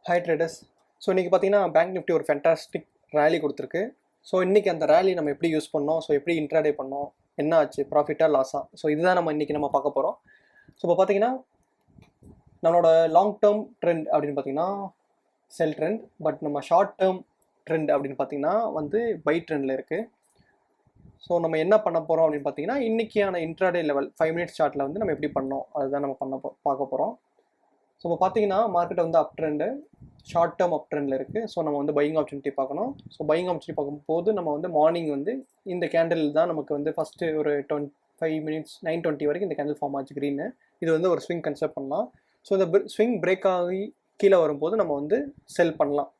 Hi traders. So இன்றைக்கி பார்த்தீங்கன்னா bank Nifty ஒரு ஃபேண்டாஸ்டிக் ரேலி கொடுத்துருக்கு. ஸோ இன்றைக்கி அந்த ரேலி நம்ம எப்படி யூஸ் பண்ணோம், ஸோ எப்படி இன்ட்ராடே பண்ணோம், என்ன ஆச்சு, ப்ராஃபிட்டாக லாஸாக, ஸோ இதுதான் நம்ம பார்க்க போகிறோம். ஸோ இப்போ பார்த்தீங்கன்னா நம்மளோட லாங் டேர்ம் ட்ரெண்ட் அப்படின்னு பார்த்தீங்கன்னா செல் ட்ரெண்ட், பட் நம்ம ஷார்ட் டேர்ம் ட்ரெண்ட் அப்படின்னு பார்த்தீங்கன்னா வந்து பை ட்ரெண்டில் இருக்குது. ஸோ நம்ம என்ன பண்ண போகிறோம் அப்படின்னு பார்த்தீங்கன்னா இன்றைக்கியான இன்ட்ராடே லெவல் 5 மினிட்ஸ் சார்ட்டில் வந்து நம்ம எப்படி பண்ணோம் அதுதான் நம்ம பார்க்க போகிறோம். ஸோ இப்போ பார்த்தீங்கன்னா மார்க்கெட் வந்து அப் ட்ரெண்டு, ஷார்ட் டேர்ம் அப் ட்ரெண்டில் இருக்குது. ஸோ நம்ம வந்து பையிங் ஆப்பர்ச்சுனிட்டி பார்க்கணும். ஸோ பையிங் ஆப்பர்ச்சுனிட்டி பார்க்கும்போது நம்ம வந்து மார்னிங் வந்து இந்த கேண்டில் தான் நமக்கு வந்து ஃபஸ்ட்டு ஒரு 5 மினிட்ஸ் 9:20 வரைக்கும் இந்த கேண்டில் ஃபார்ம் ஆச்சு க்ரீனு. இது வந்து ஒரு ஸ்விங் கன்சிடர் பண்ணலாம். ஸோ இந்த ஸ்விங் பிரேக் ஆகி கீழே வரும்போது நம்ம வந்து செல் பண்ணலாம்.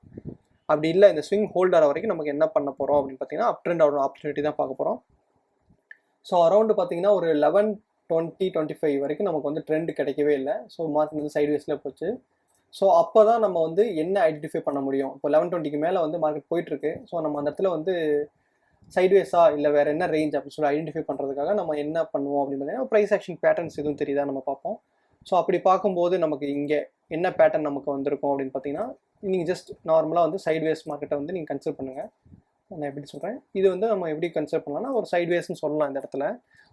அப்படி இல்லை இந்த ஸ்விங் ஹோல்ட் ஆகிற வரைக்கும் நமக்கு என்ன பண்ண போகிறோம் அப்படின்னு பார்த்தீங்கன்னா அப் ட்ரெண்ட் ஆப்பர்ச்சுனிட்டி தான் பார்க்க போகிறோம். ஸோ அரௌண்டு பார்த்தீங்கன்னா ஒரு 11:20-25 வரைக்கும் நமக்கு வந்து ட்ரெண்ட் கிடைக்கவே இல்லை. ஸோ மார்க்கெட் வந்து சைட்வேஸில் போச்சு. ஸோ அப்போ தான் நம்ம வந்து என்ன ஐடென்டிஃபை பண்ண முடியும். இப்போ 11:20க்கு மேலே வந்து மார்க்கெட் போயிட்டுருக்கு. ஸோ நம்ம அந்த இடத்துல வந்து சைட்வேஸா இல்லை வேறு என்ன ரேஞ்ச் அப்படின்னு சொல்லி ஐடென்டிஃபை பண்ணுறதுக்காக நம்ம என்ன பண்ணுவோம் அப்படின்னு பார்த்தீங்கன்னா ப்ரைஸ் ஆக்ஷன் பேட்டர்ன்ஸ் எதுவும் தெரியுதா நம்ம பார்ப்போம். ஸோ அப்படி பார்க்கும்போது நமக்கு இங்கே என்ன பேட்டர்ன் நமக்கு வந்திருக்கும் அப்படின்னு பார்த்தீங்கன்னா நீங்கள் ஜஸ்ட் நார்மலாக வந்து சைட்வேஸ் மார்க்கெட்டை வந்து நீங்கள் கன்சிடர் பண்ணுங்கள். நான் எப்படி சொல்கிறேன், இது வந்து நம்ம எப்படி கன்சிடர் பண்ணலாம்னா ஒரு சைட்வேஸ்ன்னு சொல்லலாம் இந்த இடத்துல.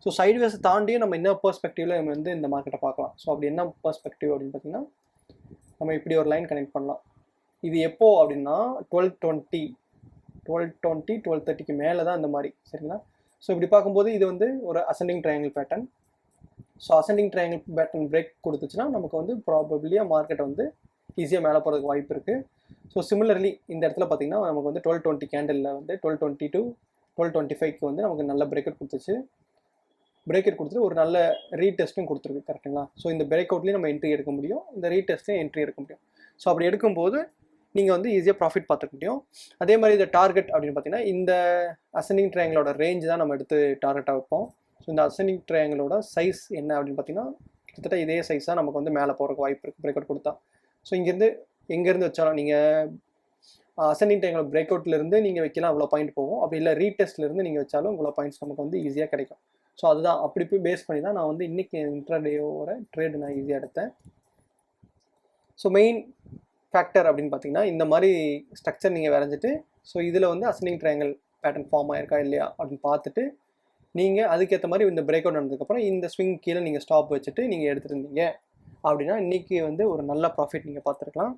ஸோ சைட்வேஸை தாண்டியும் நம்ம என்ன பெர்ஸ்பெக்டிவில் நம்ம வந்து இந்த மார்க்கெட்டை பார்க்கலாம். ஸோ அப்படி என்ன பெர்ஸ்பெக்டிவ் அப்படின்னு பார்த்தீங்கன்னா நம்ம இப்படி ஒரு லைன் கனெக்ட் பண்ணலாம். இது எப்போ அப்படின்னா 12:20 12:30க்கு மேலே தான் இந்த மாதிரி, சரிங்களா. ஸோ இப்படி பார்க்கும்போது இது வந்து ஒரு ascending triangle pattern. So ascending triangle pattern break கொடுத்துச்சுன்னா நமக்கு வந்து ப்ராபபிளியாக மார்க்கெட் வந்து ஈஸியாக மேலே போகிறதுக்கு வாய்ப்பு இருக்குது. ஸோ சிமிலர்லி இந்த இடத்துல பார்த்தீங்கன்னா நமக்கு வந்து 12:20 கேண்டிலில் வந்து 12:20 to 12:25க்கு வந்து நமக்கு நல்ல பிரேக்கெட் கொடுத்துச்சு. பிரேக்கெட் கொடுத்துட்டு ஒரு நல்ல ரீடெஸ்ட்டும் கொடுத்துருக்கு, கரெக்டுங்களா. ஸோ இந்த பிரேக் அவுட்லேயும் நம்ம என்ட்ரி எடுக்க முடியும், இந்த ரீடெஸ்ட்லேயும் என்ட்ரி எடுக்க முடியும். ஸோ அப்படி எடுக்கும்போது நீங்கள் வந்து ஈஸியாக ப்ராஃபிட் பார்த்துக்க முடியும். அதே மாதிரி இந்த டார்கெட் அப்படின்னு பார்த்தீங்கன்னா இந்த அசெண்டிங் ட்ரையாங்கிளோட ரேஞ்ச் தான் நம்ம எடுத்து டார்கெட்டாக வைப்போம். ஸோ இந்த அசெண்டிங் ட்ரையாங்கிளோட சைஸ் என்ன அப்படின்னு பார்த்தீங்கன்னா கிட்டத்தட்ட இதே சைஸாக நமக்கு வந்து மேலே போகிறதுக்கு வாய்ப்பு இருக்குது பிரேக் அவுட் கொடுத்தா. ஸோ இங்கேருந்து எங்கேருந்து வச்சாலும் நீங்கள் அசெண்டிங் ட்ரையாங்கிள் பிரேக் அவுட்லேருந்து நீங்கள் வைக்கலாம், அவ்வளோ பாயிண்ட் போகும். அப்படி இல்லை ரீடெஸ்ட்லேருந்து நீங்கள் வச்சாலும் இவ்வளோ பாயிண்ட்ஸ் நமக்கு வந்து ஈஸியாக கிடைக்கும். ஸோ அதுதான் அப்படி போய் பேஸ் பண்ணி தான் நான் வந்து இன்றைக்கி இன்ட்ராடேயோட ட்ரேடு நான் ஈஸியாக எடுத்தேன். ஸோ மெயின் ஃபேக்டர் அப்படின்னு பார்த்தீங்கன்னா இந்த மாதிரி ஸ்ட்ரக்சர் நீங்கள் வரைஞ்சிட்டு ஸோ இதில் வந்து அசெண்டிங் ட்ரையாங்கிள் பேட்டர்ன் ஃபார்ம் ஆயிருக்கா இல்லையா அப்படின்னு பார்த்துட்டு நீங்கள் அதுக்கேற்ற மாதிரி இந்த பிரேக் அவுட் நடந்ததுக்கப்புறம் இந்த ஸ்விங் கீழே நீங்கள் ஸ்டாப் வச்சுட்டு நீங்கள் எடுத்துகிட்டு இருந்தீங்க அப்படின்னா இன்றைக்கி வந்து ஒரு நல்ல ப்ராஃபிட் நீங்கள் பார்த்துருக்கலாம்.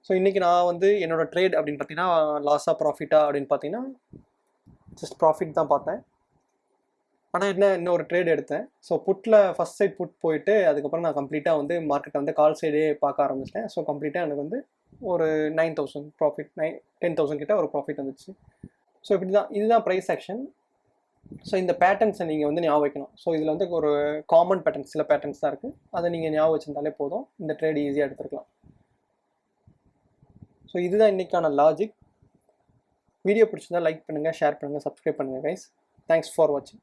ஸோ இன்றைக்கி நான் வந்து என்னோடய ட்ரேட் அப்படின்னு பார்த்தீங்கன்னா லாஸாக ப்ராஃபிட்டா அப்படின்னு பார்த்தீங்கன்னா ஜஸ்ட் ப்ராஃபிட் தான் பார்த்தேன். ஆனால் இன்னொரு ட்ரேட் எடுத்தேன். ஸோ புட்டில் ஃபஸ்ட் சைட் புட் போயிட்டு அதுக்கப்புறம் நான் கம்ப்ளீட்டாக வந்து மார்க்கெட்டை வந்து கால் சைடே பார்க்க ஆரம்பிச்சிட்டேன். ஸோ கம்ப்ளீட்டாக எனக்கு வந்து ஒரு 9,000 ப்ராஃபிட் 10,000 கிட்ட ஒரு ப்ராஃபிட் வந்துச்சு. ஸோ இப்படி தான் இதுதான் ப்ரைஸ் ஆக்ஷன். ஸோ இந்த பேட்டர்ன்ஸை நீங்கள் வந்து ஞாபகம் வைக்கணும். ஸோ இதில் வந்து ஒரு காமன் பேட்டர்ன்ஸ் சில பேட்டர்ன்ஸ் தான் இருக்குது, அதை நீங்கள் ஞாபகம் வச்சுருந்தாலே போதும், இந்த ட்ரேட் ஈஸியாக எடுத்துருக்கலாம். ஸோ இதுதான் இன்றைக்கான லாஜிக். வீடியோ பிடிச்சிருந்தா லைக் பண்ணுங்கள், ஷேர் பண்ணுங்கள், சப்ஸ்கிரைப் பண்ணுங்கள் கைஸ். தேங்க்ஸ் ஃபார் வாட்சிங்.